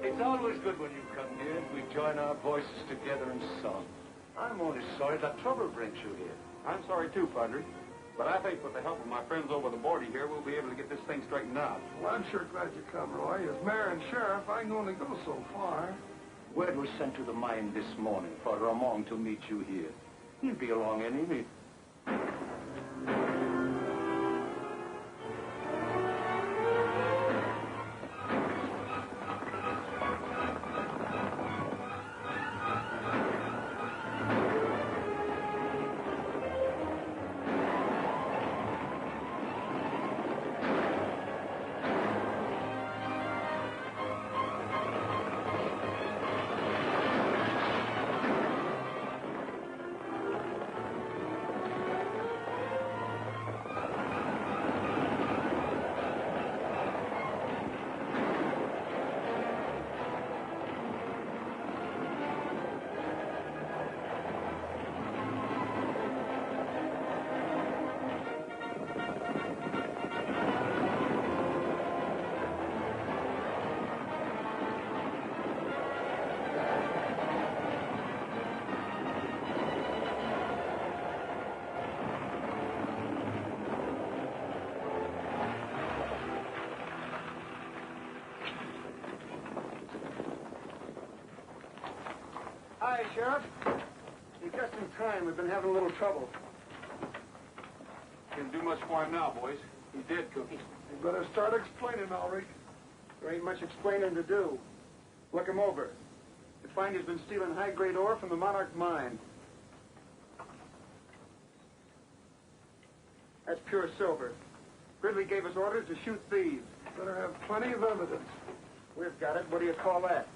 It's always good when you come here and we join our voices together in song. I'm only sorry that trouble brings you here. I'm sorry too, Padre. But I think with the help of my friends over the border here, we'll be able to get this thing straightened out. Well, I'm sure glad you come, Roy. As mayor and sheriff, I can only go so far. Word was sent to the mine this morning for Ramon to meet you here. He'll be along any minute. Hi, Sheriff. You're just in time. We've been having a little trouble. Can't do much for him now, boys. He's dead, Cookie. You better start explaining, Ulrich. There ain't much explaining to do. Look him over. You find he's been stealing high-grade ore from the Monarch mine. That's pure silver. Gridley gave us orders to shoot thieves. Better have plenty of evidence. We've got it. What do you call that?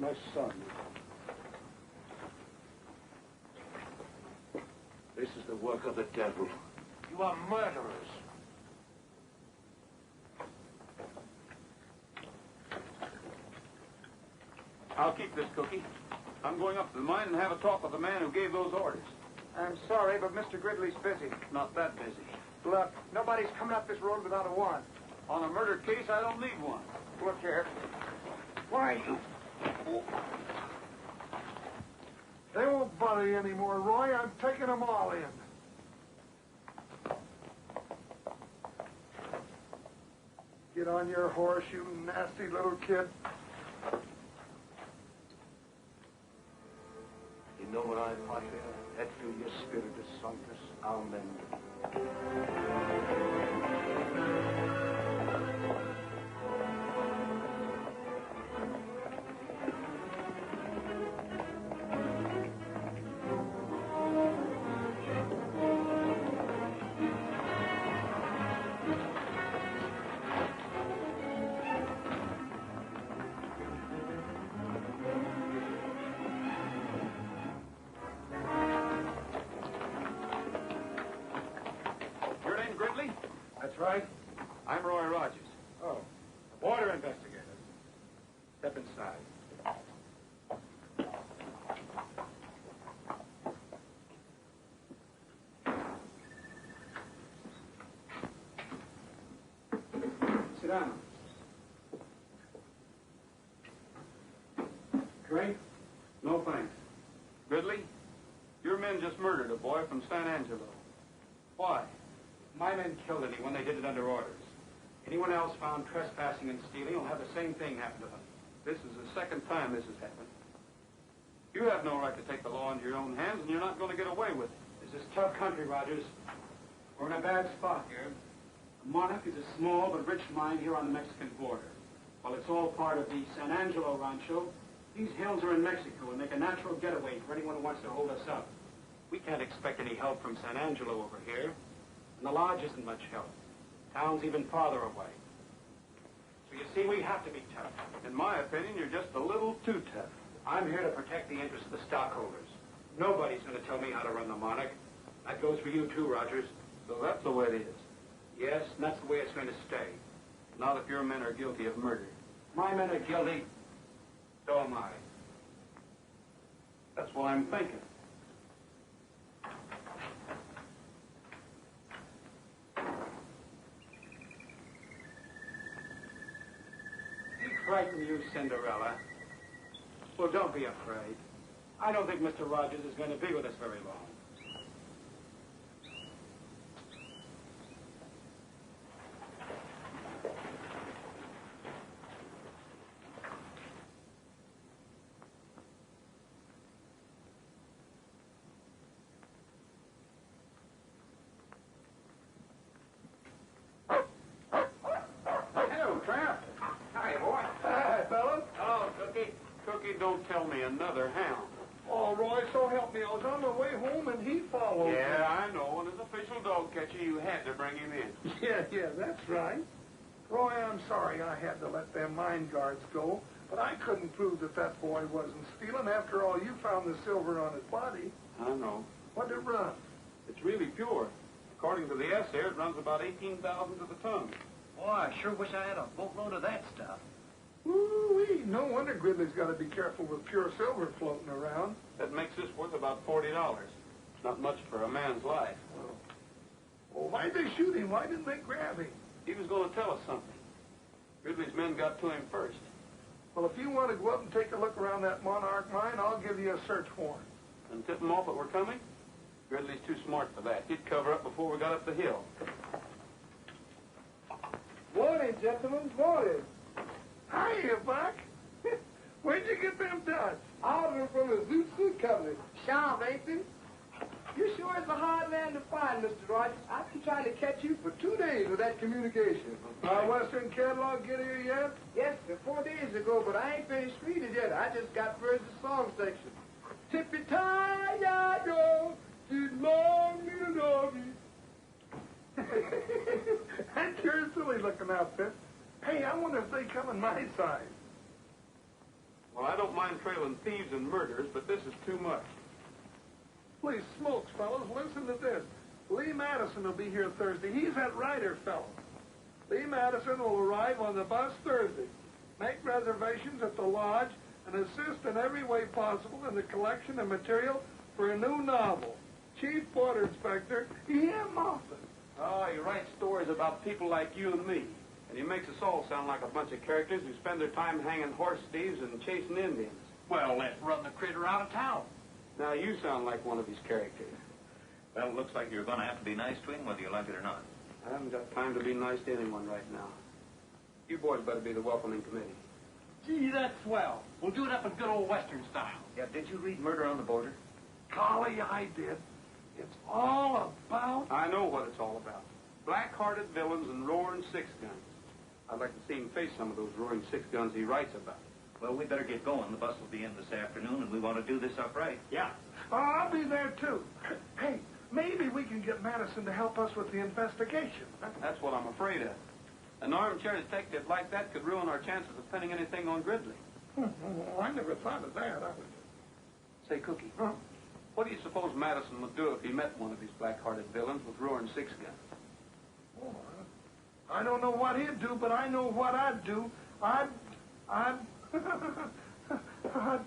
My son. This is the work of the devil. You are murderers. I'll keep this, Cookie. I'm going up to the mine and have a talk with the man who gave those orders. I'm sorry, but Mr. Gridley's busy. Not that busy. Look, nobody's coming up this road without a warrant. On a murder case, I don't need one. Look here. Why, you... They won't bother you anymore, Roy. I'm taking them all in. Get on your horse, you nasty little kid. You know what I, Padre? Et filia spiritus sanctus. Amen. That's right. I'm Roy Rogers. Oh, border investigator. Step inside. examine. Drink? No thanks. Gridley, your men just murdered a boy from San Angelo. Why? My men killed anyone. They did it under orders. Anyone else found trespassing and stealing will have the same thing happen to them. This is the second time this has happened. You have no right to take the law into your own hands, and you're not going to get away with it. This is tough country, Rogers. We're in a bad spot here. Monarch is a small but rich mine here on the Mexican border. While it's all part of the San Angelo rancho, these hills are in Mexico and make a natural getaway for anyone who wants to hold us up. We can't expect any help from San Angelo over here. And the lodge isn't much help. Town's even farther away. So you see, we have to be tough. In my opinion, you're just a little too tough. I'm here to protect the interests of the stockholders. Nobody's going to tell me how to run the Monarch. That goes for you too, Rogers. So that's the way it is. Yes, and that's the way it's going to stay. Not if your men are guilty of murder. My men are guilty. So am I. That's what I'm thinking. He frightened you, Cinderella. Well, don't be afraid. I don't think Mr. Rogers is going to be with us very long. Don't tell me another hound. Oh, Roy, so help me. I was on my way home and he followed me. Yeah, I know. And as official dog catcher, you had to bring him in. Yeah, that's right. Roy, I'm sorry I had to let them mine guards go, but I couldn't prove that that boy wasn't stealing. After all, you found the silver on his body. I know. What'd it run? It's really pure. According to the assay, it runs about 18,000 to the ton. Boy, I sure wish I had a boatload of that stuff. Ooh-wee. No wonder Gridley's got to be careful with pure silver floating around. That makes this worth about $40. Not much for a man's life. Well, why'd they shoot him? Why didn't they grab him? He was going to tell us something. Gridley's men got to him first. Well, if you want to go up and take a look around that Monarch mine, I'll give you a search warrant. And tip them off that we're coming? Gridley's too smart for that. He'd cover up before we got up the hill. Morning, gentlemen. Morning. Hiya, Buck. Where'd you get them done? Order from the Zoot Suit Company. Sharpe, ain't they? You sure is a hard man to find, Mr. Rogers. I've been trying to catch you for 2 days with that communication. Western catalog get here yet? Yes, sir, 4 days ago, but I ain't finished reading it yet. I just got first the song section. Tippy-tie-ya-yo, did long little doggy. That's your silly looking outfit. Hey, I wonder if they come on my side. Well, I don't mind trailing thieves and murderers, but this is too much. Please, smokes, fellas, listen to this. Lee Madison will be here Thursday. He's that writer fellow. Lee Madison will arrive on the bus Thursday. Make reservations at the lodge and assist in every way possible in the collection of material for a new novel. Chief Border Inspector E.M. Moffat. Oh, he writes stories about people like you and me. And he makes us all sound like a bunch of characters who spend their time hanging horse thieves and chasing Indians. Well, let's run the critter out of town. Now you sound like one of his characters. Well, it looks like you're going to have to be nice to him, whether you like it or not. I haven't got time to be nice to anyone right now. You boys better be the welcoming committee. Gee, that's swell. We'll do it up in good old Western style. Yeah, did you read Murder on the Border? Golly, I did. It's all about... I know what it's all about. Black-hearted villains and roaring six-guns. I'd like to see him face some of those roaring six-guns he writes about. Well, we better get going. The bus will be in this afternoon, and we want to do this up right. Yeah. Oh, I'll be there, too. Hey, maybe we can get Madison to help us with the investigation. That's what I'm afraid of. An armchair detective like that could ruin our chances of pinning anything on Gridley. I never thought of that. Say, Cookie, what do you suppose Madison would do if he met one of these black-hearted villains with roaring six-guns? Oh, I don't know what he'd do, but I know what I'd do. I'd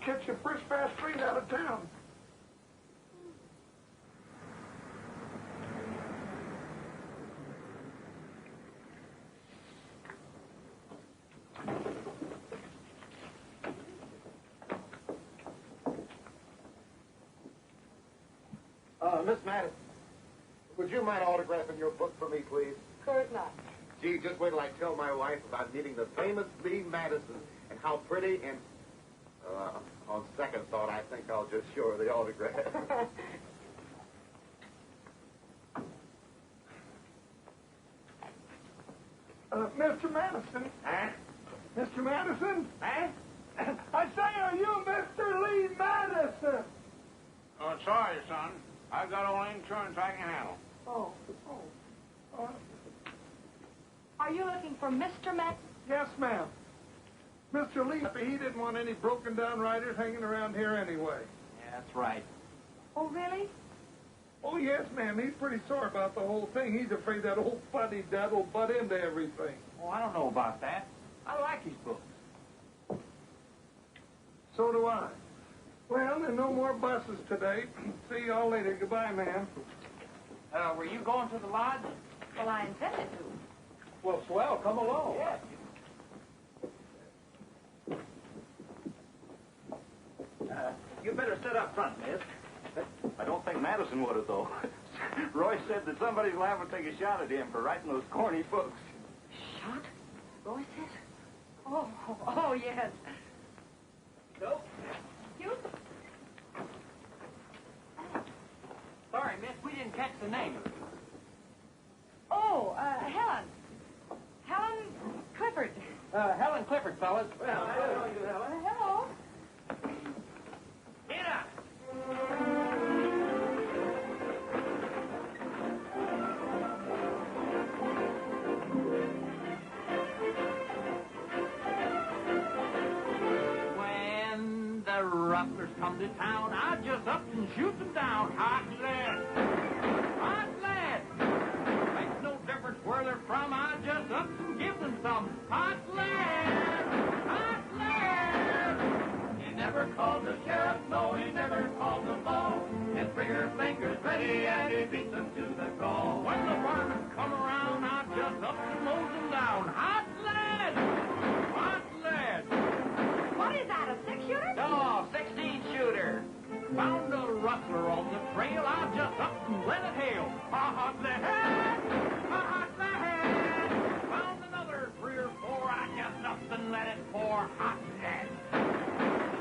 catch you first fast train out of town. Miss Madison, would you mind autographing your book for me, please? Of course not. Gee, just wait till I tell my wife about meeting the famous Lee Madison and how pretty and... on second thought, I think I'll just show her the autograph. Mr. Madison? Huh? Mr. Madison? Huh? I say, are you Mr. Lee Madison? Oh, sorry, son. I've got all insurance I can handle. Oh. Are you looking for Mr. Madison? Yes, ma'am. Mr. Lee, he didn't want any broken-down riders hanging around here anyway. Yeah, that's right. Oh, really? Oh, yes, ma'am. He's pretty sore about the whole thing. He's afraid that old fuddy-dud will butt into everything. Oh, I don't know about that. I like his books. So do I. Well, there are no more buses today. See y'all later. Goodbye, ma'am. Were you going to the lodge? Well, I intended to. Well, swell. Come along. Yes. You better sit up front, miss. I don't think Madison would have, though. Roy said that somebody's liable to take a shot at him for writing those corny books. Shot? Roy says? Oh, yes. Nope. You? Sorry, miss. We didn't catch the name. Oh, Helen. Helen Clifford. Helen Clifford, fellas. Well, hello, you, Helen. Hello. Get up. When the rustlers come to town, I just up and shoot them down. Hot lead. Hot lead. Makes no difference where they're from. I just up and give them some hot lead. Hot lead. He never called the sheriff, no, he never called the law. His finger fingers ready and he beats them to the call. When the varmints come around, I just up and mows them down. Hot lead! Hot lead! What is that, a six-shooter? No, 16-shooter. Found a rustler on the trail, I just up and let it hail. Hot lead! Hot lead! Found another 3 or 4, I just up and let it pour. Hot lead!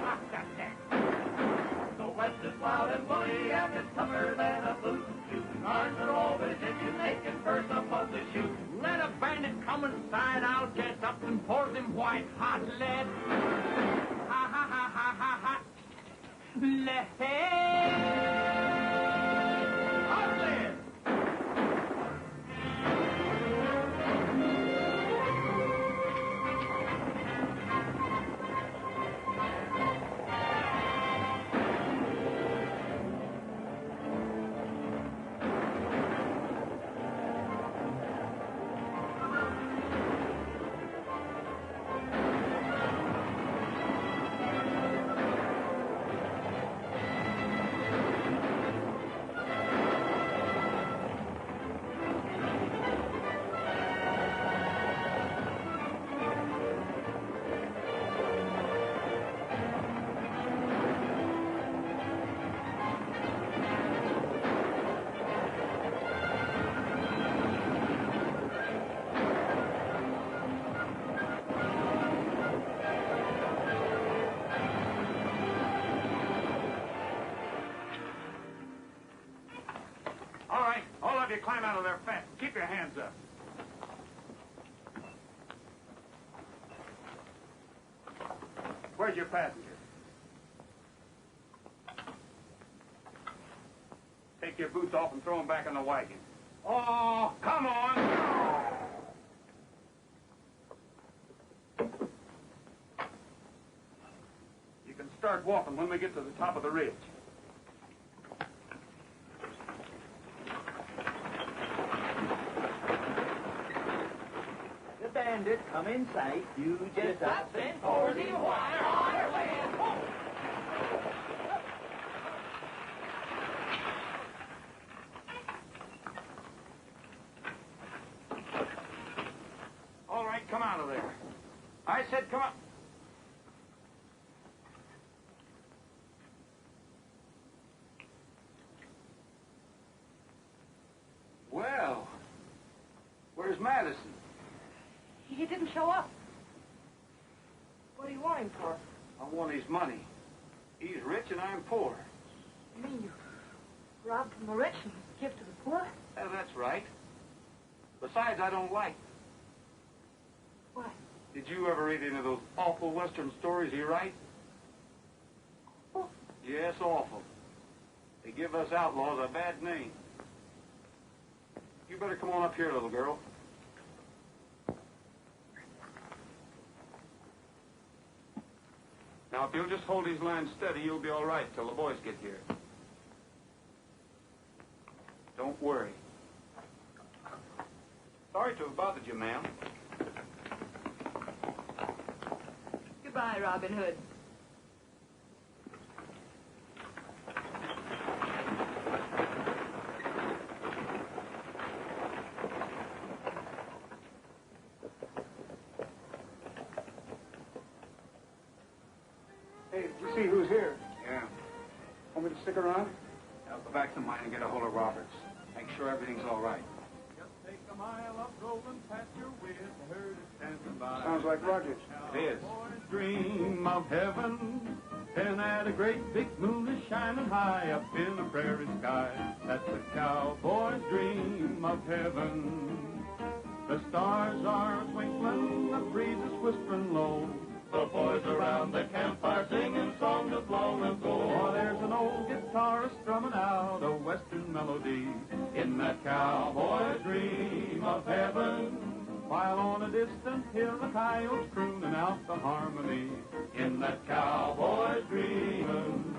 Hot lead! The West is loud and bloody and it's tougher than a boot. Shooting arms and all but attention they can burst up on the shoot. Let a bandit come inside, I'll get up and pour them white hot lead. Ha ha ha ha ha ha. Lead. Hot lead. Climb out of there fast. Keep your hands up. Where's your passenger? Take your boots off and throw them back in the wagon. Oh, come on! You can start walking when we get to the top of the ridge. Bandit, come in sight. You just up and for the wire. All right, come out of there. I said come out. didn't show up. What do you want him for? I want his money. He's rich and I'm poor. You mean you robbed from the rich and give to the poor? Yeah, that's right. Besides, I don't like. What? Did you ever read any of those awful Western stories he writes? Oh. Yes, awful. They give us outlaws a bad name. You better come on up here, little girl. Now, if you'll just hold his line steady, you'll be all right till the boys get here. Don't worry. Sorry to have bothered you, ma'am. Goodbye, Robin Hood. Hey, did you see who's here? Yeah. Want me to stick around? I'll go back to mine and get a hold of Roberts. Make sure everything's all right. Just take a mile up rolling pasture with the herd standing by. Sounds like Rogers. It is. Dream of heaven, and that a great big moon is shining high up in the prairie sky. That's a cowboy's dream of heaven. The stars are twinkling, the breeze is whispering low. The boys around the campfire singing songs of long ago. Oh, there's an old guitarist strumming out a western melody in that cowboy's dream of heaven. While on a distant hill the coyotes crooning out the harmony in that cowboy's dream.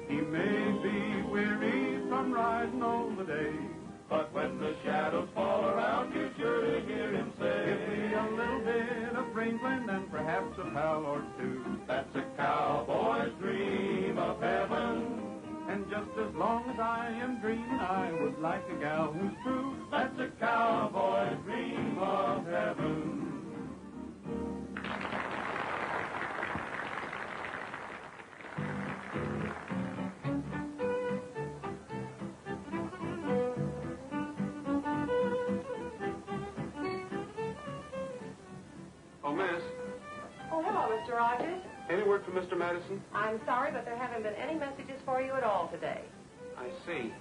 He may be weary from riding all the day, but when the shadows fall around, you're sure to hear him say, give me a little bit of England and perhaps a pal or two. That's a cowboy's dream of heaven. And just as long as I am dreaming, I would like a gal who's true. That's a cowboy's dream of heaven. Oh, miss. Oh, hello, Mr. Rogers. Any word from Mr. Madison? I'm sorry, but there haven't been any messages for you at all today. I see.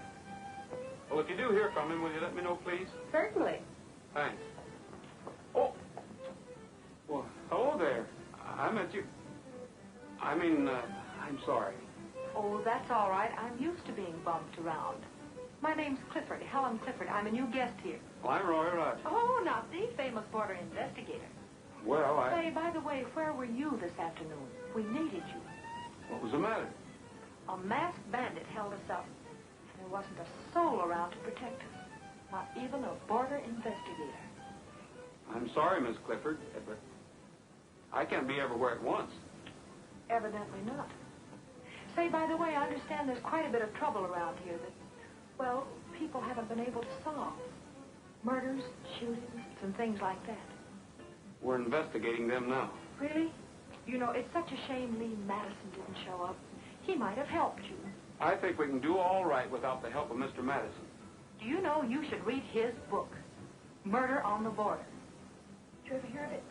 Well, if you do hear from him, will you let me know, please? Certainly. Thanks. Oh. Well, hello there. I meant you. I'm sorry. Oh, that's all right. I'm used to being bumped around. My name's Clifford, Helen Clifford. I'm a new guest here. Well, I'm Roy Rogers. Oh, not the famous border investigator. Well, Say, by the way, where were you this afternoon? We needed you. What was the matter? A masked bandit held us up. There wasn't a soul around to protect us. Not even a border investigator. I'm sorry, Miss Clifford, but I can't be everywhere at once. Evidently not. Say, by the way, I understand there's quite a bit of trouble around here that, well, people haven't been able to solve. Murders, shootings, and things like that. We're investigating them now. Really? You know, it's such a shame Lee Madison didn't show up. He might have helped you. I think we can do all right without the help of Mr. Madison. Do you know you should read his book, Murder on the Border? Did you ever hear of it?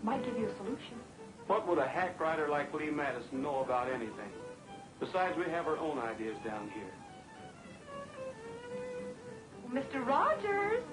Might give you a solution. What would a hack writer like Lee Madison know about anything? Besides, we have our own ideas down here. Mr. Rogers!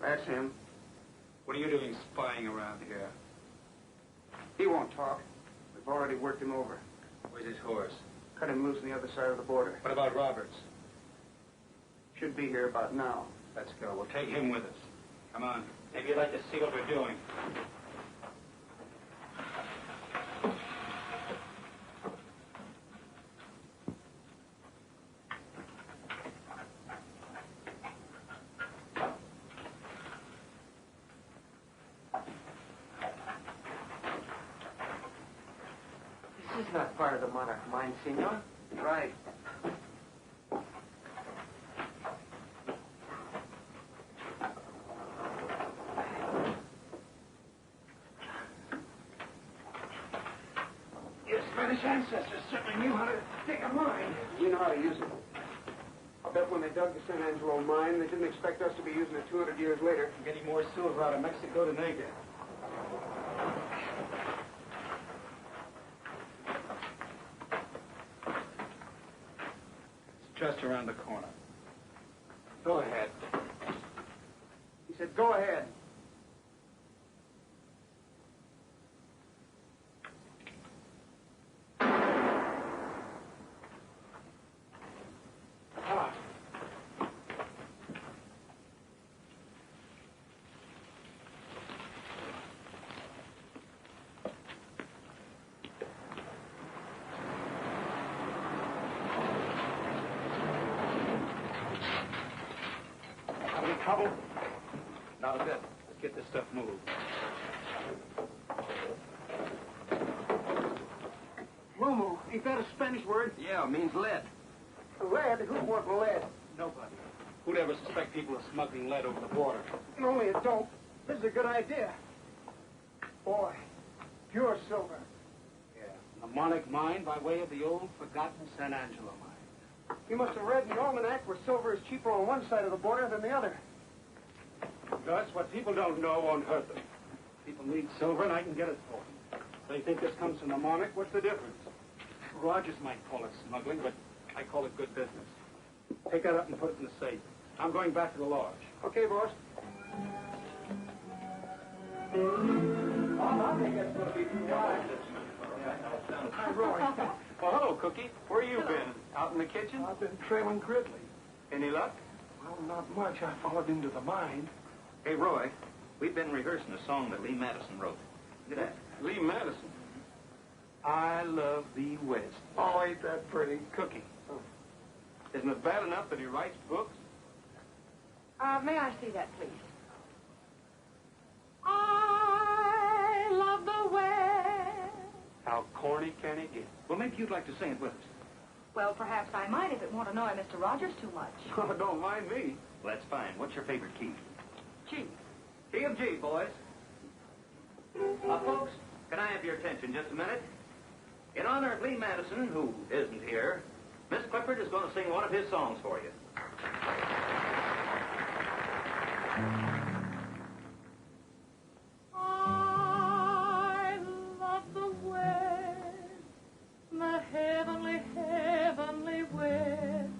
That's him. What are you doing spying around here? He won't talk. We've already worked him over. Where's his horse? Cut him loose on the other side of the border. What about Roberts? Should be here about now. Let's go. We'll take him with us. Come on. Maybe you'd like to see what we're doing. This is not part of the monarch mine, senor. Right. Your Spanish ancestors certainly knew how to dig a mine. We know how to use it. I'll bet when they dug the San Angelo mine, they didn't expect us to be using it 200 years later. I'm getting more silver out of Mexico than they did. It's just around the corner. Go ahead. He said, go ahead. Trouble? Not a bit. Let's get this stuff moved. Mumu, ain't that a Spanish word? Yeah, it means lead. Lead? Who wants lead? Nobody. Who'd ever suspect people of smuggling lead over the border? Only it don't. This is a good idea. Boy, pure silver. Yeah. A monarch mine by way of the old, forgotten San Angelo mine. You must have read in the almanac where silver is cheaper on one side of the border than the other. Gus, what people don't know won't hurt them. People need silver, and I can get it for them. They think this comes from the monarch. What's the difference? Rogers might call it smuggling, but I call it good business. Take that up and put it in the safe. I'm going back to the lodge. Okay, boss. I think that's going to be too wide. Hi, Roy. Well, hello, Cookie. Where you been? Out in the kitchen? I've been trailing Gridley. Any luck? Well, not much. I followed into the mine. Hey, Roy, we've been rehearsing a song that Lee Madison wrote. Look at that. Lee Madison. I love thee West. Oh, ain't that pretty? Cookie. Isn't it bad enough that he writes books? May I see that, please? I love the West. How corny can it get? Well, maybe you'd like to sing it with us. Well, perhaps I might if it won't annoy Mr. Rogers too much. Oh, don't mind me. Well, that's fine. What's your favorite key? Gee. Key of G, boys. Folks, can I have your attention just a minute? In honor of Lee Madison, who isn't here, Miss Clifford is going to sing one of his songs for you. I love the West, the heavenly, heavenly West,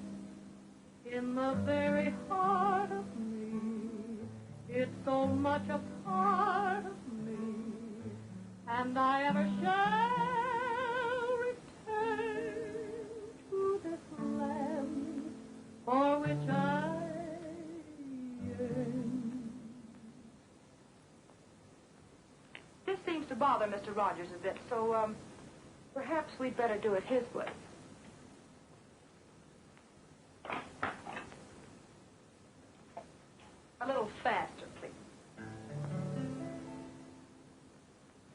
in the very heart of me. It's so much a part of me, and I ever shall return to this land for which I yearn. This seems to bother Mr. Rogers a bit, so, perhaps we'd better do it his way. A little faster, please.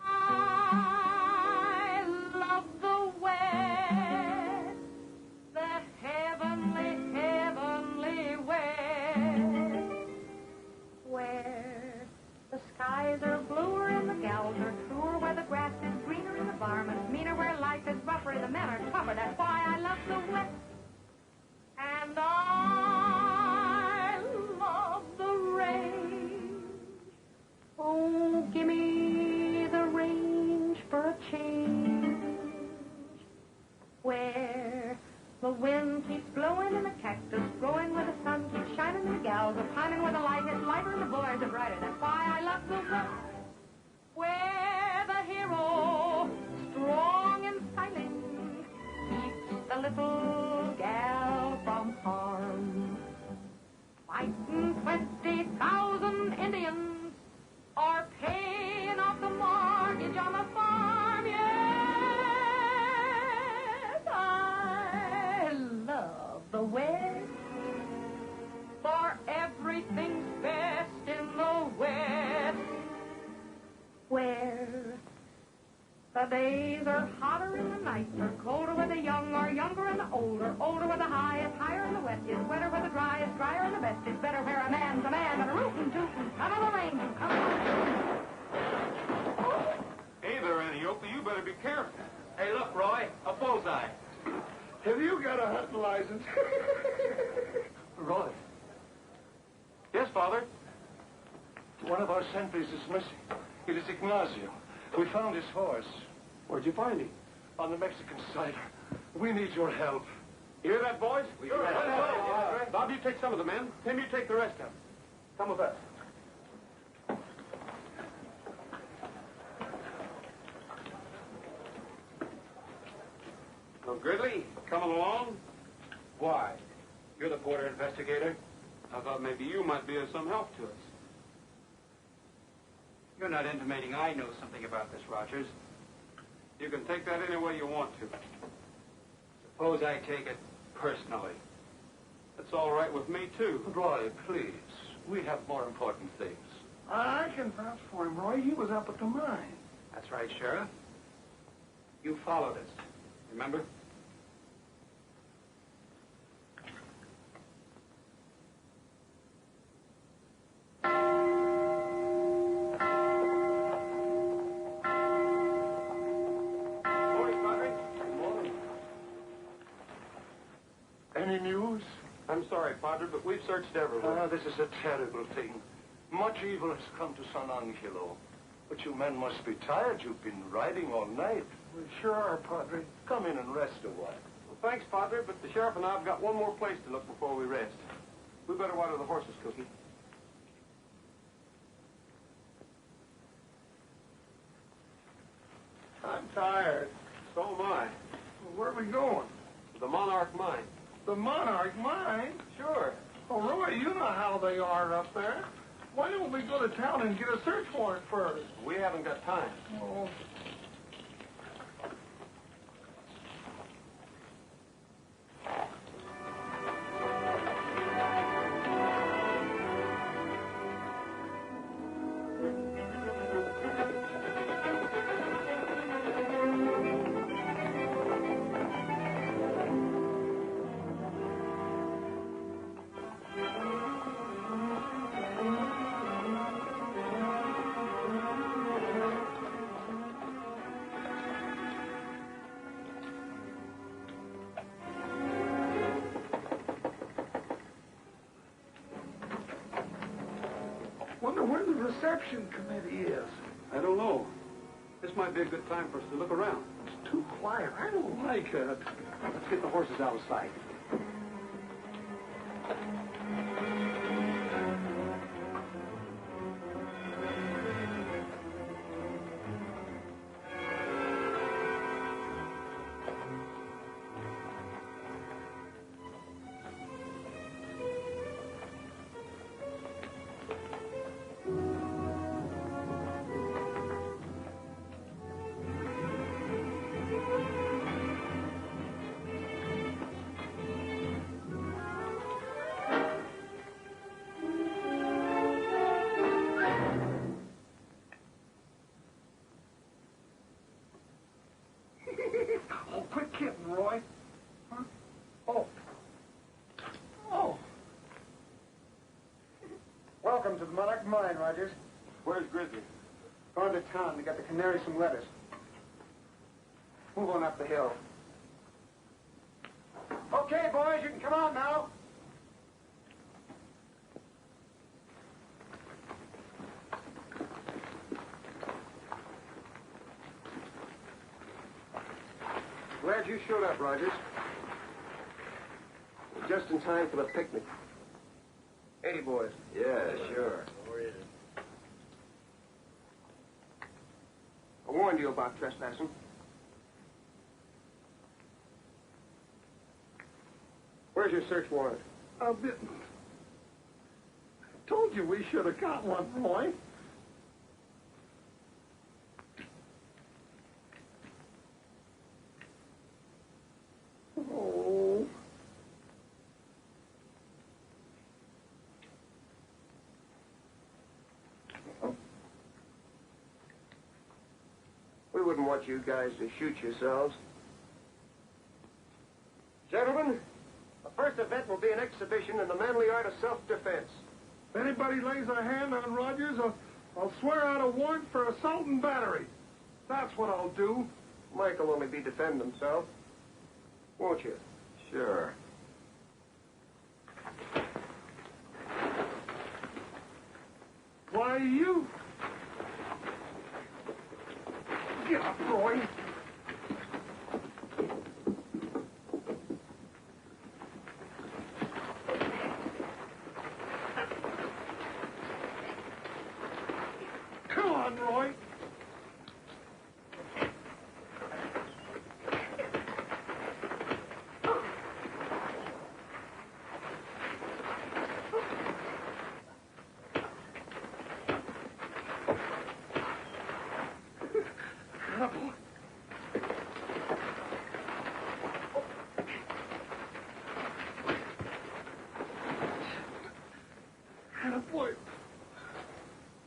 I love the West, the heavenly, heavenly West, where the skies are bluer and the gals are truer, where the grass is greener and the varmints meaner, where life is rougher and the men are tougher. That's why I love the West. And I love the range. Oh, give me the range for a change, where the wind keeps blowing and the cactus growing, where the sun keeps shining and the gals are pining, where the light is lighter and the boys are The days are hotter and the nights are colder when the young are younger and the older. Older when the high is higher and the wet is wetter when the dry is drier and the best is better where a man's a man and a rootin' tootin'. Come on the range, come on. Hey there, Antiope. You better be careful. Hey, look, Roy, a bullseye. Have you got a hunting license? Roy. Yes, Father? One of our sentries is missing. It is Ignacio. We found his horse. Where'd you find him? On the Mexican side. We need your help. You hear that, boys? Bob, you take some of the men. Tim, you take the rest of them. Come with us. Well, Gridley, coming along? Why? You're the border investigator. I thought maybe you might be of some help to us. You're not intimating I know something about this, Rogers. You can take that any way you want to. Suppose I take it personally. That's all right with me, too. Roy, please. We have more important things. I can vouch for him, Roy. He was up at the mine. That's right, Sheriff. You followed us, remember? Any news? I'm sorry, Padre, but we've searched everywhere. This is a terrible thing. Much evil has come to San Angelo. But you men must be tired. You've been riding all night. We sure are, Padre. Come in and rest a while. Well, thanks, Padre, but the sheriff and I have got one more place to look before we rest. We better water the horses, Cookie. I'm tired. So am I. Well, where are we going? The Monarch Mine. The Monarch Mine? Sure. Oh, Roy, you know how they are up there. Why don't we go to town and get a search warrant first? We haven't got time. Oh. Wonder where the reception committee is. I don't know. This might be a good time for us to look around. It's too quiet. I don't like it. Let's get the horses out of sight. Oh, quit kidding, Roy. Huh? Oh. Oh. Welcome to the Monarch Mine, Rogers. Where's Gridley? Going to town to get the canary some lettuce. Move on up the hill. Okay, boys, you can come on now. Glad you showed up, Rogers. Just in time for the picnic. 80 boys. Yeah, sure. I warned you about trespassing. Where's your search warrant? A bit. Told you we should have got one, Roy. Oh. We We wouldn't want you guys to shoot yourselves. Gentlemen, the first event will be an exhibition in the manly art of self-defense. If anybody lays a hand on Rogers, I'll swear out a warrant for assault and battery. That's what I'll do. Mike will only be defending himself. Won't you? Sure. Why, you... Get up, Roy. Come on, Roy.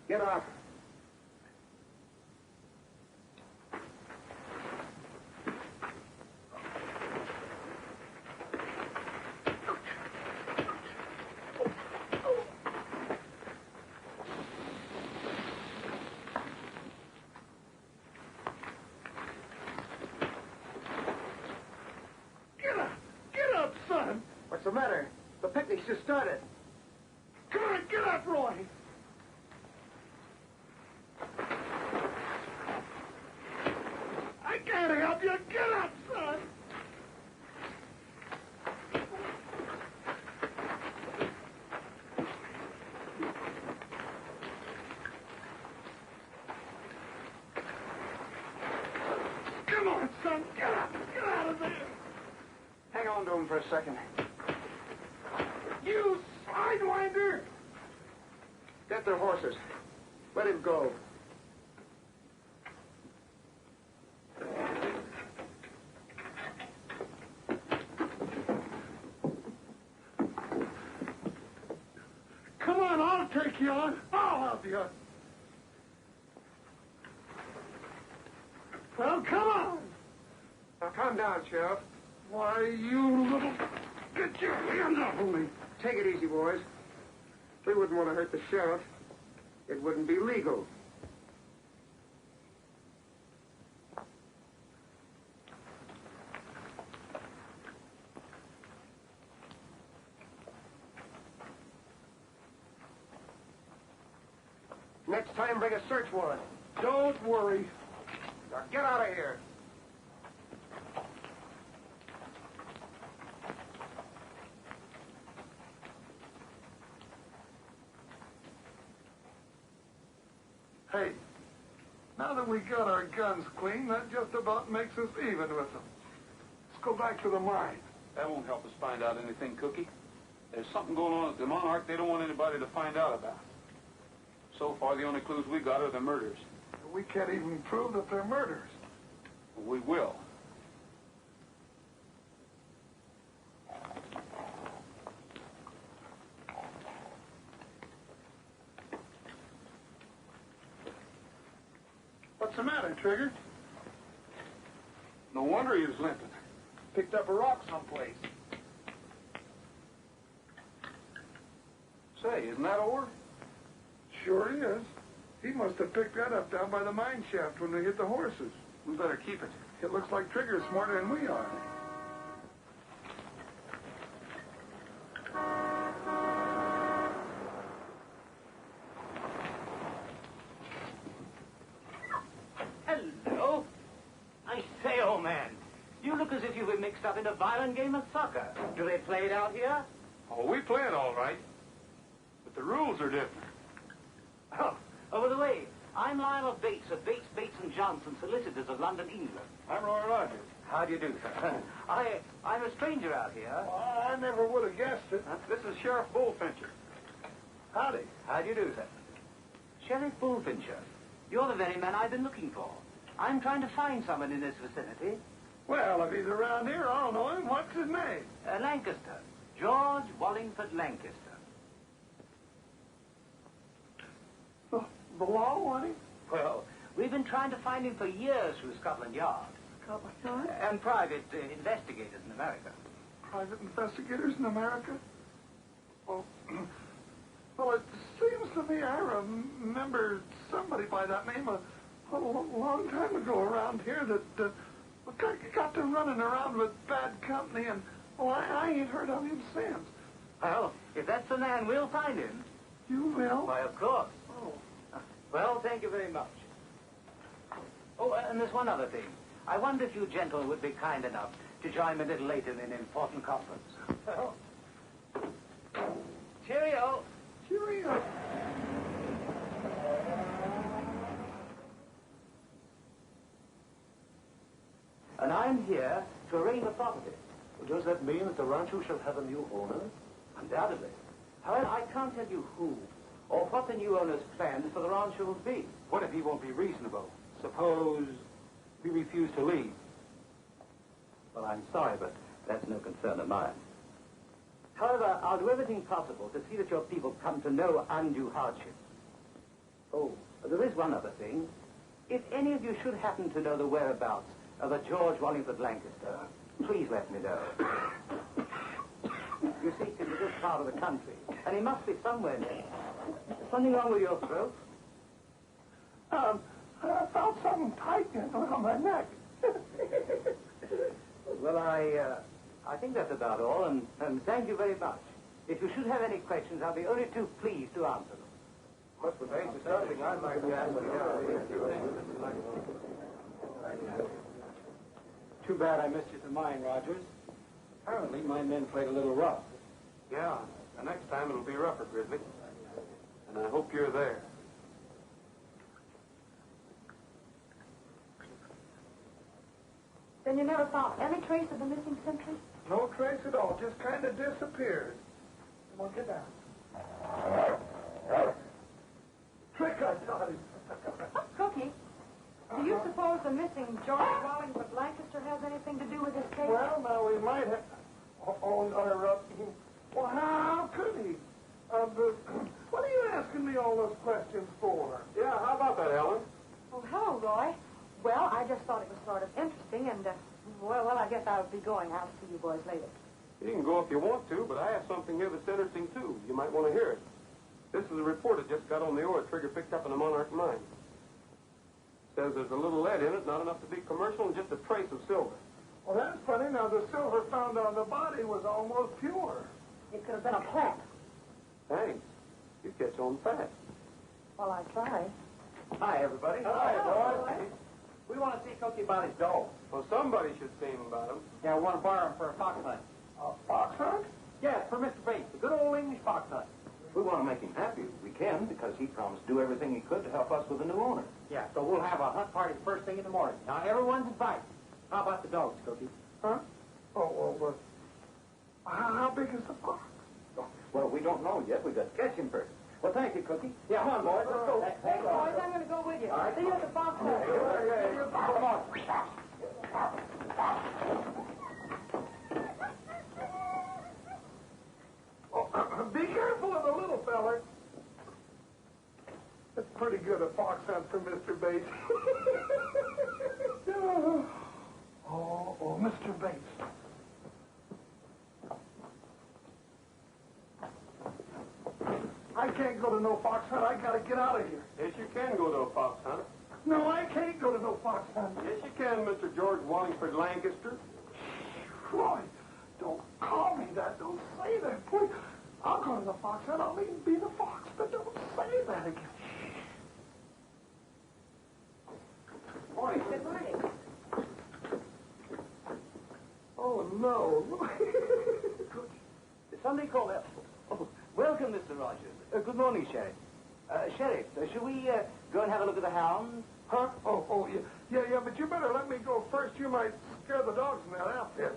Get up. Get up, son. What's the matter? The picnic's just started. Come on, get up, Roy. I can't help you. Get up, son. Come on, son. Get up. Get out of there. Hang on to him for a second. You sidewinder. Get their horses. Let him go. Come on, I'll take you on. I'll help you. Well, come on. Now, calm down, Sheriff. Why, you little... Get your hands off of me. Take it easy, boys. We wouldn't want to hurt the sheriff. It wouldn't be legal. Next time, bring a search warrant. Don't worry. Now, get out of here. Hey, now that we got our guns clean, that just about makes us even with them. Let's go back to the mine. That won't help us find out anything, Cookie. There's something going on at the Monarch they don't want anybody to find out about. So far, the only clues we got are the murders. We can't even prove that they're murders. We will. What's the matter, Trigger? No wonder he was limping. Picked up a rock someplace. Say, isn't that ore? Sure he is. He must have picked that up down by the mine shaft when they hit the horses. We better keep it. It looks like Trigger's smarter than we are. Hello. I say, old man, you look as if you were mixed up in a violent game of soccer. Do they play it out here? Oh, we play it all right. But the rules are different. Oh, by the way, I'm Lionel Bates of Bates, Bates & Johnson, solicitors of London, England. I'm Roy Rogers. How do you do, sir? I'm a stranger out here. Well, I never would have guessed it. This is Sheriff Bullfincher. Howdy. How do you do, sir? Sheriff Bullfincher, you're the very man I've been looking for. I'm trying to find someone in this vicinity. Well, if he's around here, I'll know him. What's his name? Lancaster. George Wallingford Lancaster. The law, wasn't he? Well, We've been trying to find him for years through Scotland Yard. Scotland Yard? And private investigators in America. Private investigators in America? Well, well, it seems to me I remember somebody by that name a long time ago around here that got to running around with bad company, and well, I ain't heard of him since. Well, if that's the man, we'll find him. You will? Why, of course. Oh. Well, thank you very much. Oh, and there's one other thing. I wonder if you gentlemen would be kind enough to join me a little later in an important conference. Well. Cheerio. Cheerio. And I'm here to arrange the property. Does that mean that the rancho shall have a new owner? Undoubtedly. However, I can't tell you who or what the new owner's plans for the rancho will be. What if he won't be reasonable? Suppose we refuse to leave. Well, I'm sorry, but that's no concern of mine. However, I'll do everything possible to see that your people come to no undue hardship. Oh, there is one other thing. If any of you should happen to know the whereabouts of a George Wallingford Lancaster, please let me know. You see, it's in this part of the country, and he must be somewhere near. Something wrong with your throat? I felt something tightening around my neck. Well, I think that's about all, and thank you very much. If you should have any questions, I'll be only too pleased to answer them. Must be something I'd like to ask Too bad I missed you to mine, Rogers. Apparently, my men played a little rough. Yeah, the next time it'll be rougher, Gridley. And I hope you're there. Then you never found any trace of the missing sentry? No trace at all. Just kind of disappeared. Come on, get down. Trick, I thought it. Cookie, do you suppose the missing George Wallingford Lancaster has anything to do with this case? Well, now we might have... well, how could he? What are you asking me all those questions for? Yeah, how about that, Ellen? Oh, hello, Roy. Well, I just thought it was sort of interesting, and, well, I guess I'll be going. I'll see you boys later. You can go if you want to, but I have something here that's interesting, too. You might want to hear it. This is a report that just got on the ore Trigger picked up in the Monarch mine. Says there's a little lead in it, not enough to be commercial, and just a trace of silver. Well, that's funny. Now, the silver found on the body was almost pure. It could have been a plant. Thanks. You catch on fast. Well, I tried. Hi, everybody. Hi, boys. We want to see Cookie about his dog. Well, somebody should see him about him. Yeah, I want to borrow him for a fox hunt. A fox hunt? Yeah, for Mr. Bates, a good old English fox hunt. We want to make him happy. We can, because he promised to do everything he could to help us with the new owner. Yeah, so we'll have a hunt party first thing in the morning. Now, everyone's invited. How about the dogs, Cookie? Huh? Oh, well, how big is the fox? Well, we don't know yet. We've got to catch him first. Well, thank you, Cookie. Yeah. Come on, boys. Let's go. Hey, boys, I'm going to go with you. All right. See you at the fox hunt. Come on. Oh, be careful of the little feller. That's pretty good, a fox hunt for Mr. Bates. oh, Mr. Bates. I can't go to no fox hunt. I gotta get out of here. Yes, you can go to a fox hunt. No, I can't go to no fox hunt. Yes, you can, Mr. George Wallingford Lancaster. Roy, don't call me that. Don't say that, please. I'll go to the fox hunt. I'll even be the fox, but don't say that again. Morning. Good morning. Oh, no. Somebody call up. Oh, welcome, Mr. Rogers. Good morning, Sheriff. Sheriff, shall we go and have a look at the hounds? Huh? Oh, yeah. Yeah, but you better let me go first. You might scare the dogs in that outfit.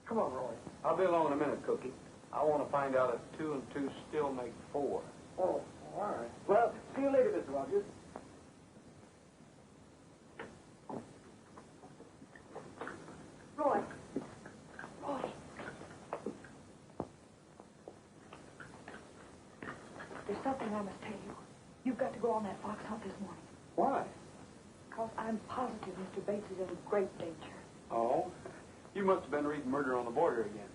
Come on, Roy. I'll be along in a minute, Cookie. I want to find out if 2 and 2 still make 4. Oh, all right. Well, see you later, Mr. Rogers. Roy. Roy. There's something I must tell you. You've got to go on that fox hunt this morning. Why? Because I'm positive Mr. Bates is in great danger. Oh? You must have been reading Murder on the Border again.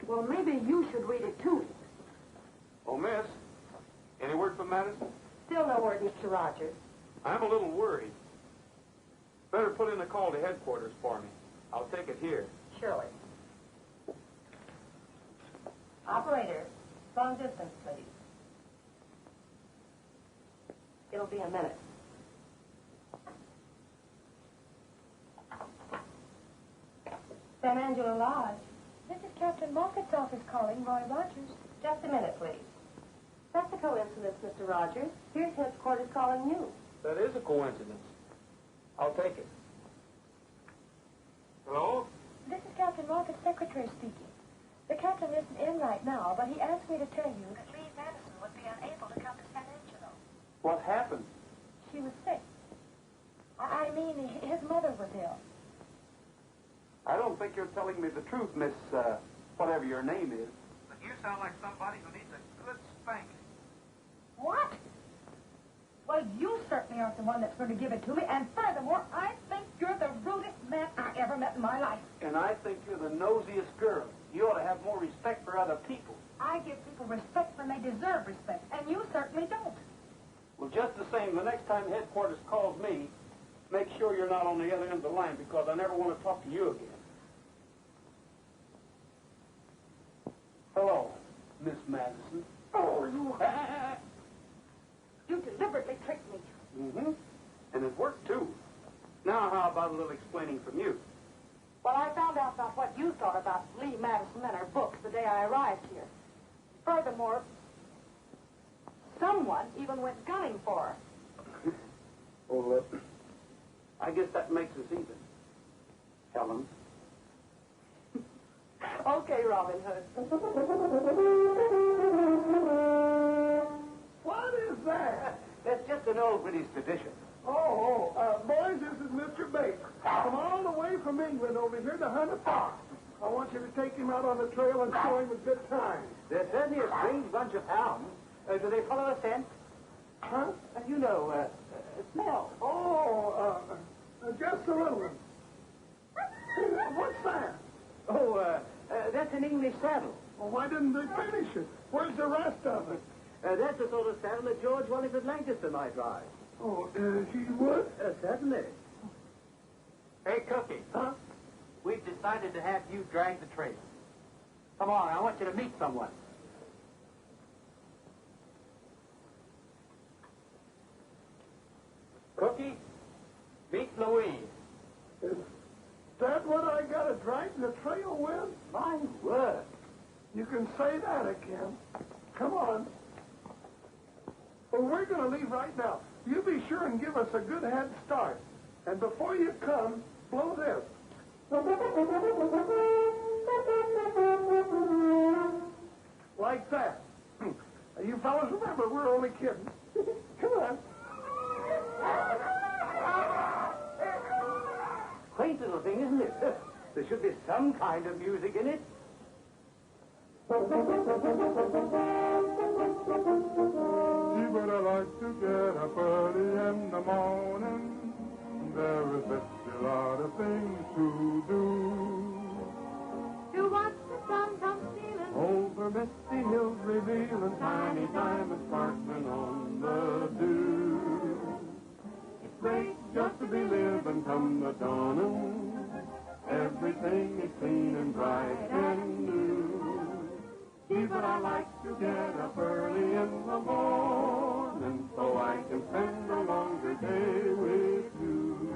Well, maybe you should read it, too. Oh, miss, any word from Madison? Still no word, Mr. Rogers. I'm a little worried. Better put in a call to headquarters for me. I'll take it here. Surely. Operator, long distance, please. It'll be a minute. San Angelo Lodge. This is Captain Moffitt's office calling, Roy Rogers. Just a minute, please. That's a coincidence, Mr. Rogers. Here's headquarters calling you. That is a coincidence. I'll take it. Hello? This is Captain Moffitt's secretary speaking. The captain isn't in right now, but he asked me to tell you that Lee Madison would be unable to come to San Angelo. What happened? She was sick. I mean, his mother was ill. I don't think you're telling me the truth, Miss, whatever your name is. But you sound like somebody who needs a good spanking. What? Well, you certainly aren't the one that's going to give it to me, and furthermore, I think you're the rudest man I ever met in my life. And I think you're the nosiest girl. You ought to have more respect for other people. I give people respect when they deserve respect, and you certainly don't. Well, just the same, the next time headquarters calls me, make sure you're not on the other end of the line, because I never want to talk to you again. Hello, Miss Madison. Oh, you... You deliberately tricked me. Mm-hmm. And it worked, too. Now, how about a little explaining from you? Well, I found out about what you thought about Lee Madison and her books the day I arrived here. Furthermore, someone even went gunning for her. Well, I guess that makes us even. Helen? Okay, Robin Hood. What is that? That's just an old British tradition. Boys, this is Mr. Bates. Come all the way from England over here to hunt a fox. I want you to take him out on the trail and show him a good time. They're certainly a strange bunch of hounds. Do they follow a scent? Huh? You know, smell. Just a little one. What's that? Oh, that's an English saddle. Well, why didn't they finish it? Where's the rest of it? That's the sort of saddle that George Washington Lancaster might ride. Oh, he would? Certainly. Hey, Cookie. Huh? We've decided to have you drag the trail. Come on, I want you to meet someone. Cookie, meet Louise. Is that what I got to drag the trail with? My word. You can say that again. Come on. Well, we're going to leave right now. You be sure and give us a good head start. And before you come, blow this. Like that. You fellas remember, we're only kidding. Come on. Quaint little thing, isn't it? There should be some kind of music in it. Gee, but I like to get up early in the morning. There is such a lot of things to do. To watch the sun come stealing Over misty hills revealing tiny diamonds sparkling on the dew. It's great just to be living come the dawning. Everything is clean and bright and new. Gee, but I like to get up early in the morning so I can spend a longer day with you.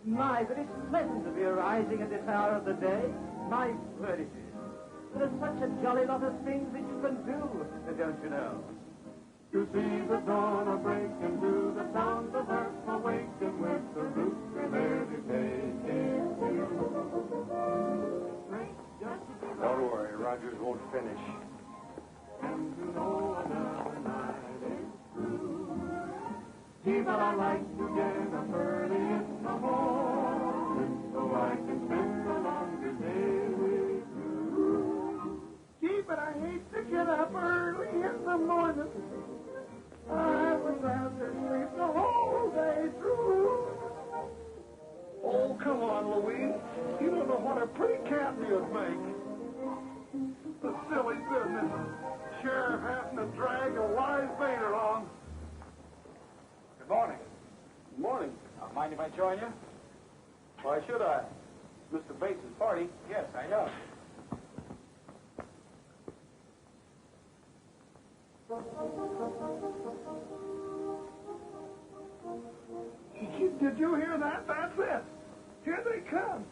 My, but it's pleasant to be arising at this hour of the day. My word, it is. There's such a jolly lot of things that you can do, don't you know? To see the dawn a-breaking through the sound of earth awaken with the rooster there to take it to. Don't worry, Rogers won't finish. And to know another night is through. Gee, but I like to get up early in the morning so I can spend a longer day with you. Gee, but I hate to get up early in the morning. I was come on, Louise. You don't know what a pretty cat you'd make. The silly business. Sheriff having to drag a live bait along. Good morning. Good morning. Mind if I join you? Why should I? Mr. Bates' party. Yes, I know. Did you hear that? That's it. Here they come.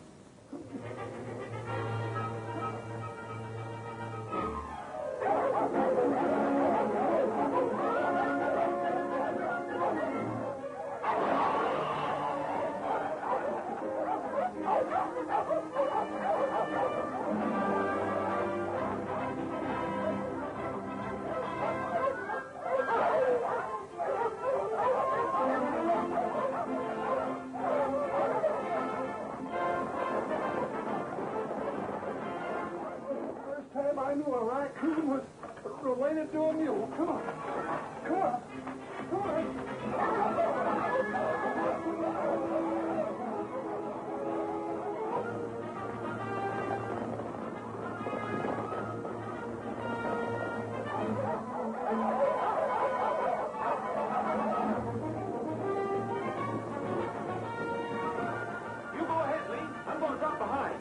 I knew a raccoon was related to a mule. Come on. Come on. Come on. You go ahead, Lee. I'm going to drop behind.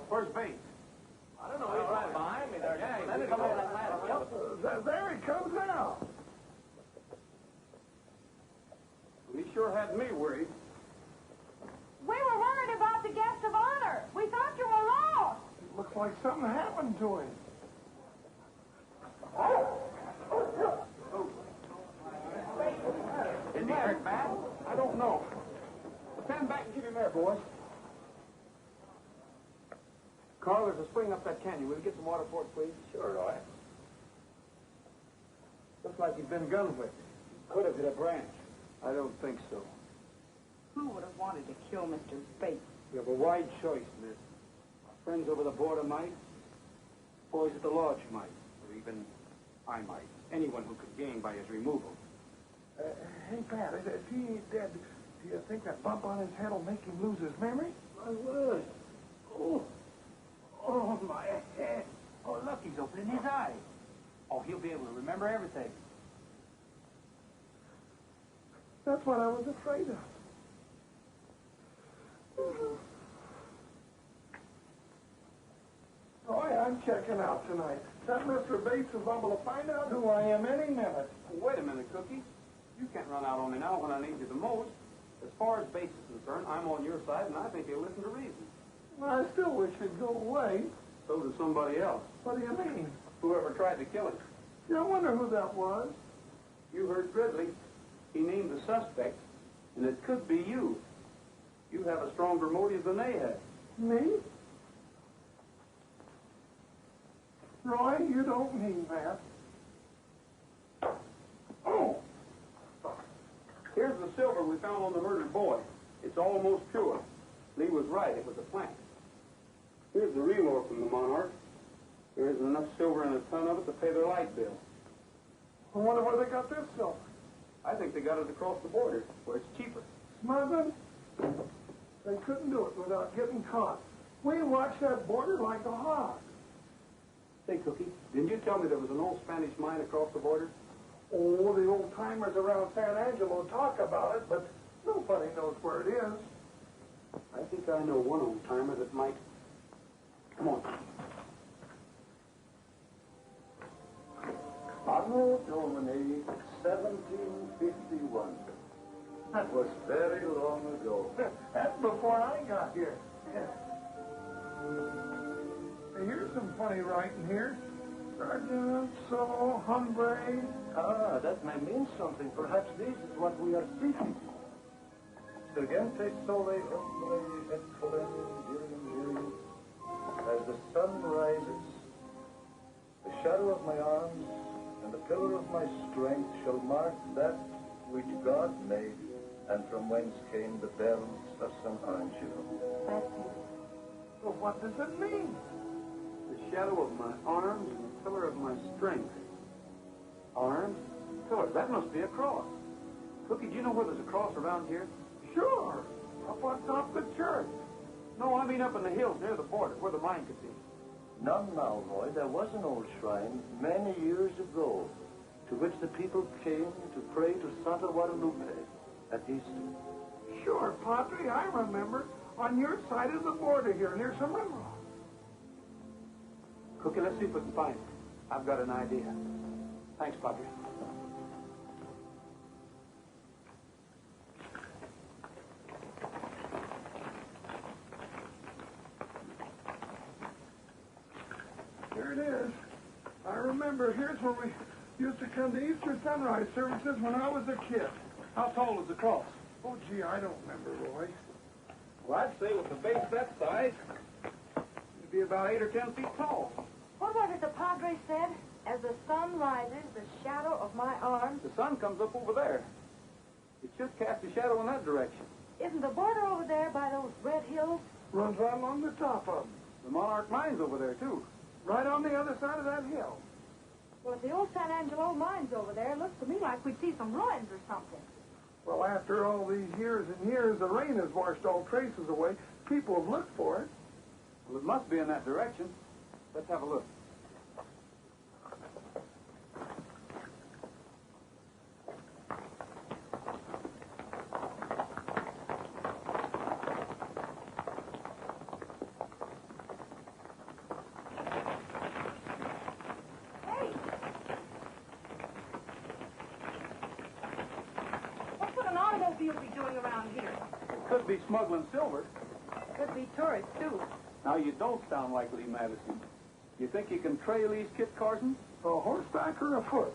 Where's Bates? I don't know. He's right behind me there. Yeah, he's coming that ladder. There he comes now. He sure had me worried. We were worried about the guest of honor. We thought you were lost. It looks like something happened to him. Is he hurt bad? I don't know. Stand back and give him air, boys. Carl, there's a spring up that canyon. Will you get some water for it, please? Sure, Roy. Looks like he'd been gun whipped. Could have hit a branch. I don't think so. Who would have wanted to kill Mr. Bates? You have a wide choice, miss. Friends over the border might. Boys at the lodge might. Or even I might. Anyone who could gain by his removal. Hey, Pat, if he ain't dead, do you think that bump on his head will make him lose his memory? My word. Oh, my head. Oh, look, he's opening his eyes. Oh, he'll be able to remember everything. That's what I was afraid of. Roy, I'm checking out tonight. That Mr. Bates is able to find out who I am any minute. Wait a minute, Cookie. You can't run out on me now when I need you the most. As far as Bates is concerned, I'm on your side, and I think he'll listen to reason. I still wish he'd go away. So does somebody else. What do you mean? Whoever tried to kill him. Yeah, I wonder who that was. You heard Gridley. He named the suspect, and it could be you. You have a stronger motive than they had. Me? Roy, you don't mean that. Oh! Here's the silver we found on the murdered boy. It's almost pure. Lee was right. It was a plant. Here's the real ore from the Monarch. There isn't enough silver in a ton of it to pay their light bill. I wonder where they got this silver. I think they got it across the border, where it's cheaper. Smuggling? They couldn't do it without getting caught. We watched that border like a hawk. Say, Cookie, didn't you tell me there was an old Spanish mine across the border? Oh, the old-timers around San Angelo talk about it, but nobody knows where it is. I think I know one old-timer that might. Come on. Anno Domini 1751. That was very long ago. That's before I got here. Hey, here's some funny writing here. Sergeant, so, hombre. Ah, that may mean something. Perhaps this is what we are seeking. Sergente sole hombre et colem. As the sun rises, the shadow of my arms and the pillar of my strength shall mark that which God made, and from whence came the bells of San Angelo. That's it. Well, what does it mean? The shadow of my arms and the pillar of my strength. Arms? Pillar. That must be a cross. Cookie, do you know where there's a cross around here? Sure. Up on top of the church. No, I mean up in the hills near the border, where the mine could be. None now, Roy. There was an old shrine many years ago to which the people came to pray to Santa Guadalupe at Easter. Sure, Padre, I remember. On your side of the border here, near some river. Cookie, let's see if we can find it. I've got an idea. Thanks, Padre. Here it is. I remember. Here's where we used to come to Easter sunrise services when I was a kid. How tall is the cross? Oh, gee, I don't remember, Roy. Well, I'd say with the base that size, it'd be about 8 or 10 feet tall. What was it the Padre said? As the sun rises, the shadow of my arms. The sun comes up over there. It should cast a shadow in that direction. Isn't the border over there by those red hills? Runs right along the top of them. The Monarch mine's over there, too. Right on the other side of that hill. Well, if the old San Angelo mine's over there, it looks to me like we'd see some ruins or something. Well, after all these years and years, the rain has washed all traces away. People have looked for it. Well, it must be in that direction. Let's have a look. Could be smuggling silver. Could be tourists, too. Now, you don't sound like Lee Madison. You think you can trail these Kit Carsons? A horseback or a foot?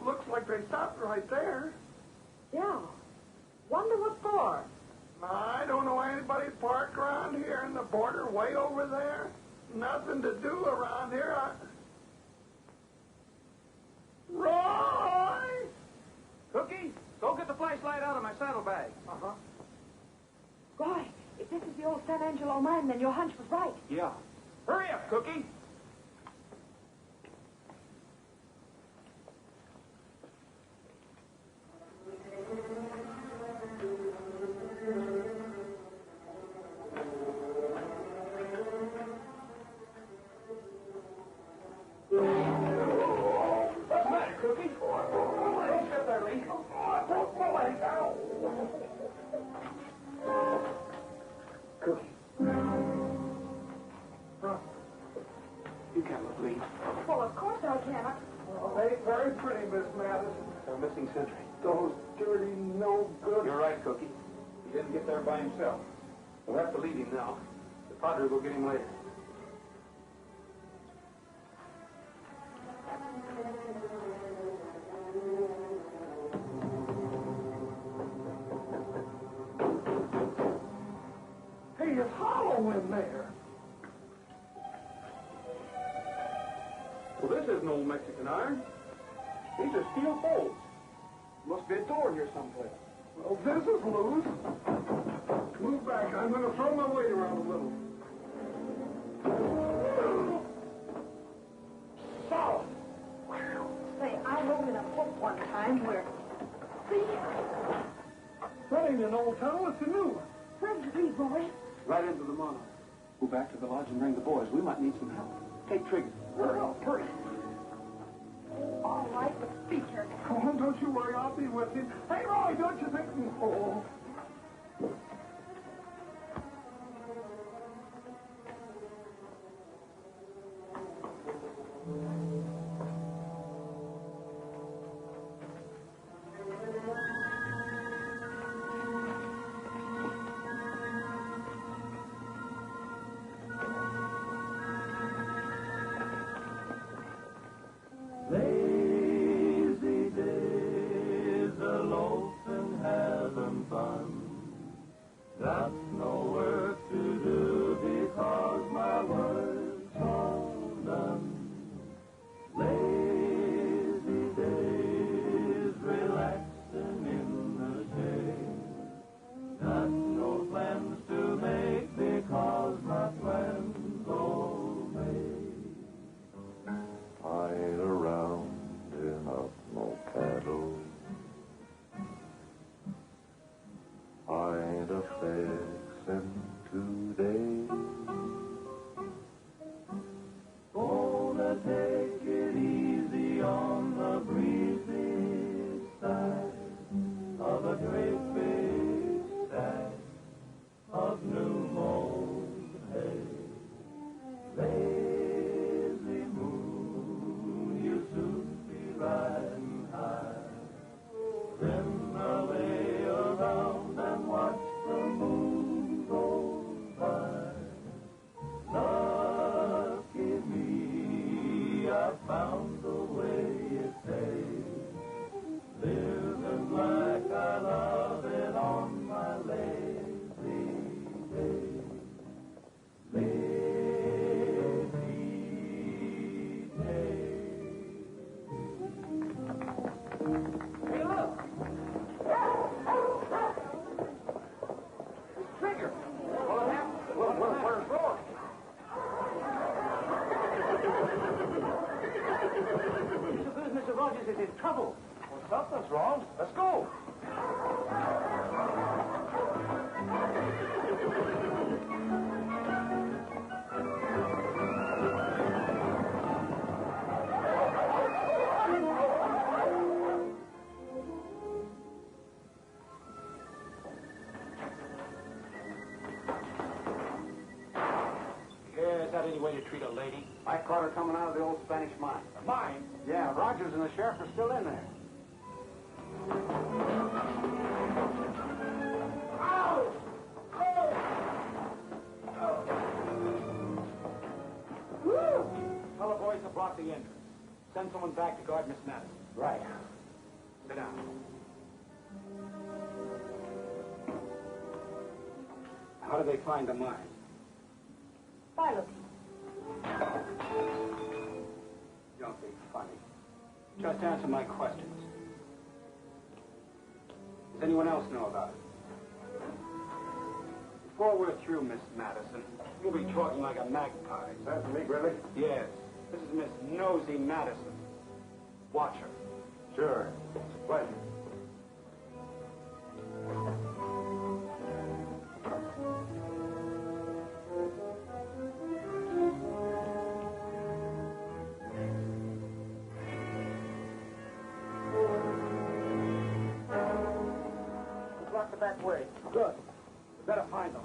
Looks like they stopped right there. border way over there? Nothing to do around here. Roy! Cookie, go get the flashlight out of my saddlebag. Uh-huh. Roy, if this is the old San Angelo mine, then your hunch was right. Yeah. Hurry up, Cookie. You can't bleed. Well, of course I can. Well, they ain't very pretty, Miss Madison. They're missing sentry. Those dirty, no good. You're right, Cookie. He didn't get there by himself. We'll have to leave him now. The Padre will get him later. Hey, it's hollow in there. Well, this isn't old Mexican iron. These are steel bolts. Must be a door here someplace. Well, this is loose. Move back. I'm going to throw my weight around a little. Solid. Say, I rode in a boat one time where... See? That ain't an old tunnel. It's a new one. Where's the read, Roy? Right into the monarch. Go back to the lodge and bring the boys. We might need some help. Take Trigger. Hurry. All right, but be careful. Oh, don't you worry. I'll be with you. Hey, Roy, don't you think... Oh. Lazy days, a loafing, having fun. Got no work to do because my work's all done. Lazy days, relaxing in the shade. Got no plans to make because my plans all made. Pine around in a smoke cattle. Ain't a fixin' today. Gonna take it easy on the breezy side of a great big stack of new mown hay. Lazy moon, you soon be riding high. Trim the way around and watch the moon go by. Lucky me, I found the way it pays. Living like I love it on my lazy days. Lazy days. Hey, look! Trigger! What happened? Where's Roy? Suppose Mr. Rogers is in trouble. Well, something's wrong. Let's go. Yeah, is that any way to treat a lady? I caught her coming out of the old Spanish mine. Mine? Yeah, Rogers and the sheriff are still in there. Tell the boys to block the entrance. Send someone back to guard Miss Madison. Right. Sit down. How do they find the mine? by looking. Don't be funny. Just answer my questions. Does anyone else know about it? Before we're through, Miss Madison, you'll be talking like a magpie. That's me, Gridley. Yes. This is Miss Nosy Madison. Watch her. Sure. It's a pleasure. Block the back way. Good. We better find them.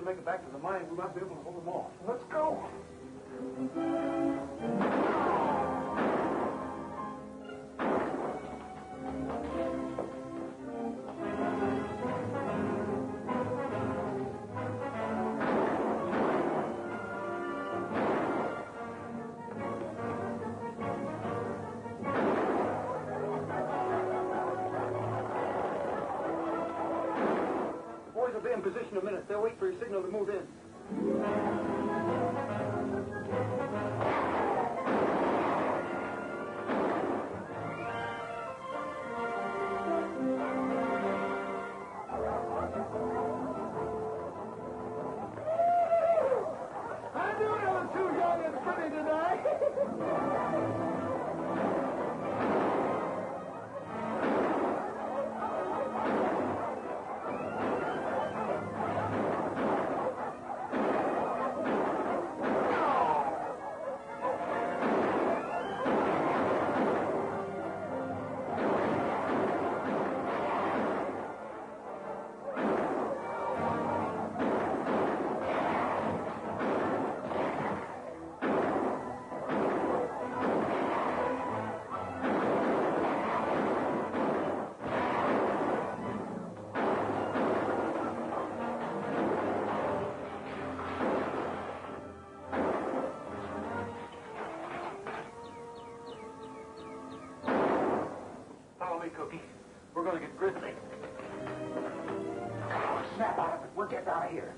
Make it back to the mine, we might be able to hold them off. Let's go. Boys will be in position in a minute. They'll wait for your signal to move in. I knew I was too young and pretty tonight. Cookie. We're going to get Gridley. Snap out of it. We're getting out of here.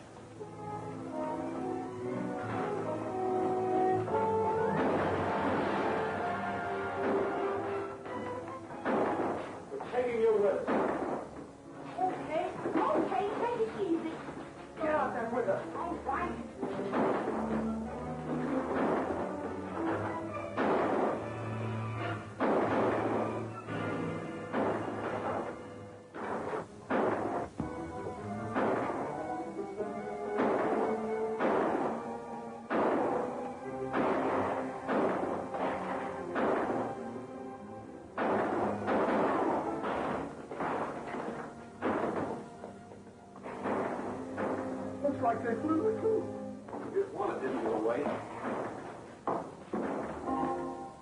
We're taking you with us. Okay, take it easy. Get out there with us. All right. Looks like they flew the coop. Just one didn't go away.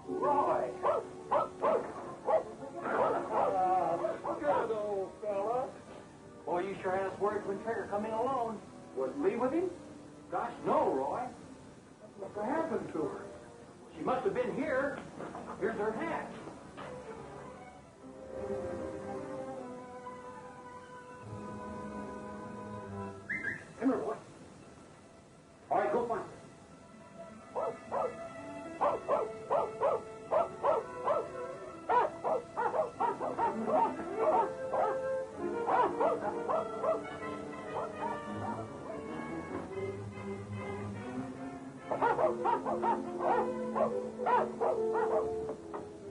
Roy! Good old fella. Boy, you sure had us worried when Trigger come in alone. Was Lee with him? Gosh, no, Roy. What happened to her? She must have been here. Here's her hat. Come here, boy. All right, go find her.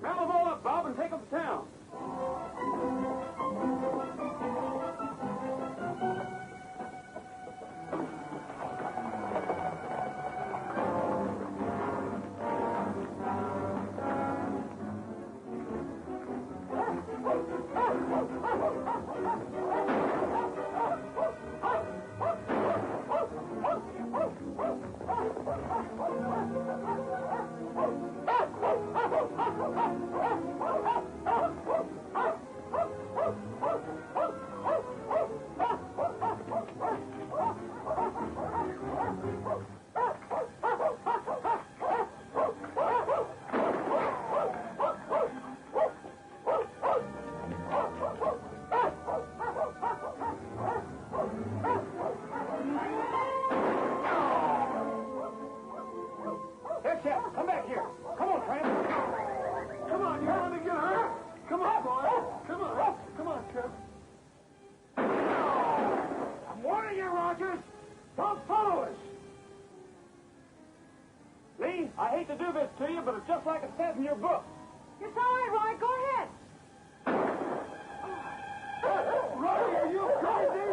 Round them all up, Bob, and take them to town. But it's just like it says in your book. It's all right, Roy. Go ahead. Roy, are you crazy?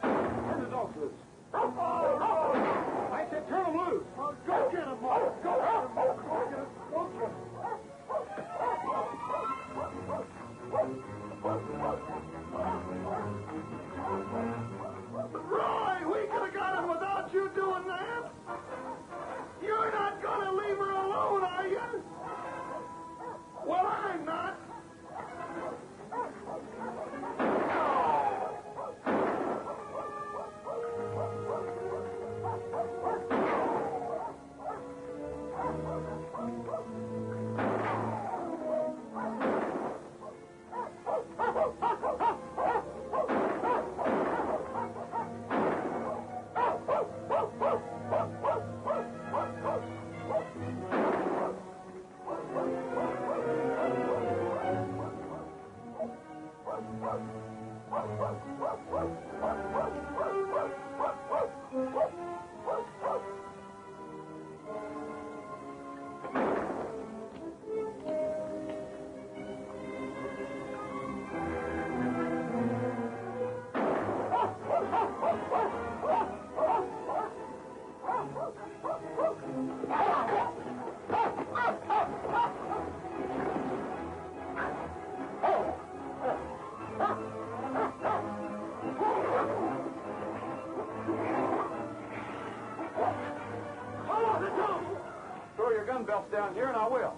Turn the dogs loose. I said turn them loose. Oh, go get him, Mark. Go get him. Go get him. Go get him. Roy, we could have got him without you doing that. You're not going to leave her alone, are you? Well, I'm not. Belts down here, and I will.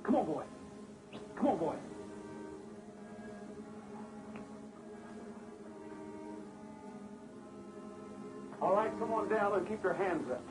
Come on, boy. Come on, boy. All right, come on down and keep your hands up.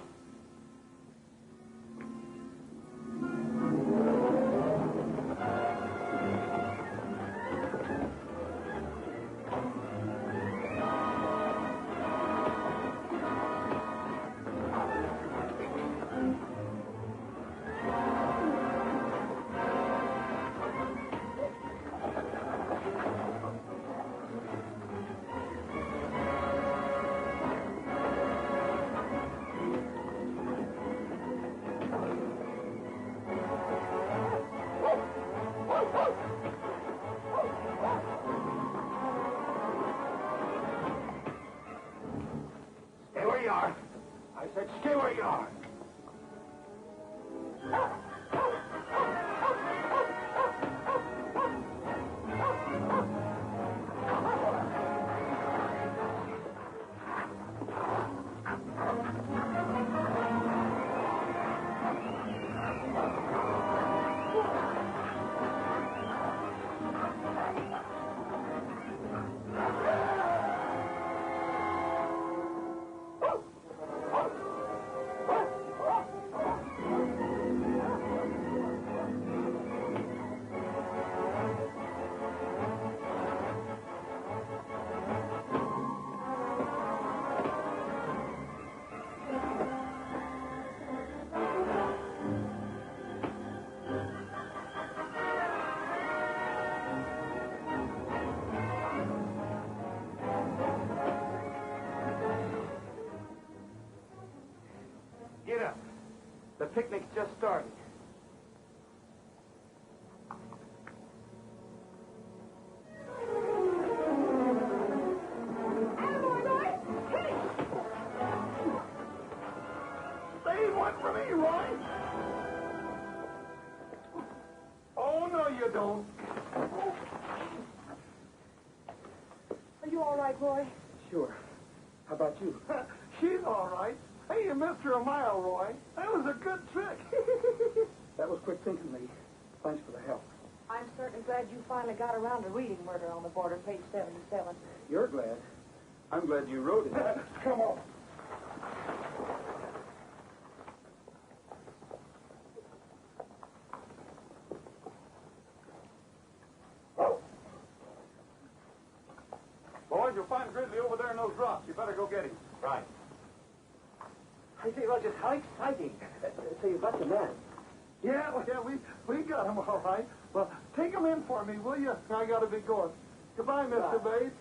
Get up. The picnic's just started. Save one for me, Roy. Oh, no, you don't. Are you all right, Roy? Sure. How about you? She's all right. Hey, you missed her a mile, Roy. That was a good trick. That was quick thinking, Lee. Thanks for the help. I'm certainly glad you finally got around to reading Murder on the Border, page 77. You're glad. I'm glad you wrote it. Come on. Boys, you'll find Gridley over there in those rocks. You better go get him. Right. I say, Rogers, how exciting. So you've got your man. Yeah, we got him all right. Well, take him in for me, will you? I gotta be going. Goodbye, Mr. Bates.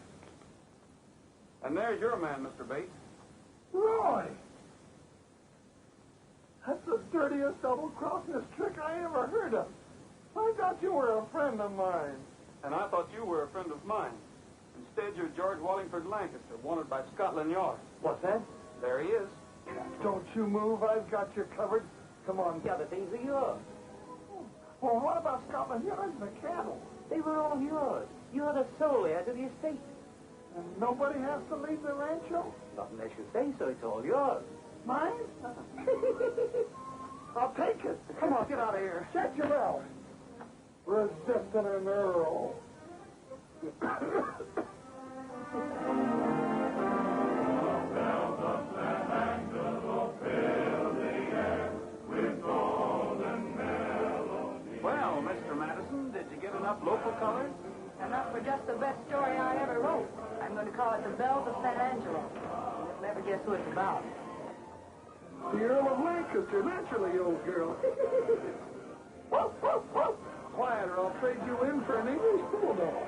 And there's your man, Mr. Bates. Roy! That's the dirtiest double-crossing trick I ever heard of. I thought you were a friend of mine. And I thought you were a friend of mine. Instead, you're George Wallingford Lancaster, wanted by Scotland Yard. What's that? There he is. Don't you move. I've got you covered. Come on. The other things are yours. Well, what about Scotland Yard and the cattle? They were all yours. You're the sole heir to the estate. And nobody has to leave the rancho? Not unless you say so. It's all yours. Mine? I'll take it. Come on, get out of here. Shut your mouth. Resisting an earl. Well, Mr. Madison, did you get enough local colors? Enough for just the best story I ever wrote. I'm going to call it The Bells of San Angelo. You'll never guess who it's about. The Earl of Lancaster, naturally, old girl. Quiet, or I'll trade you in for an English bulldog.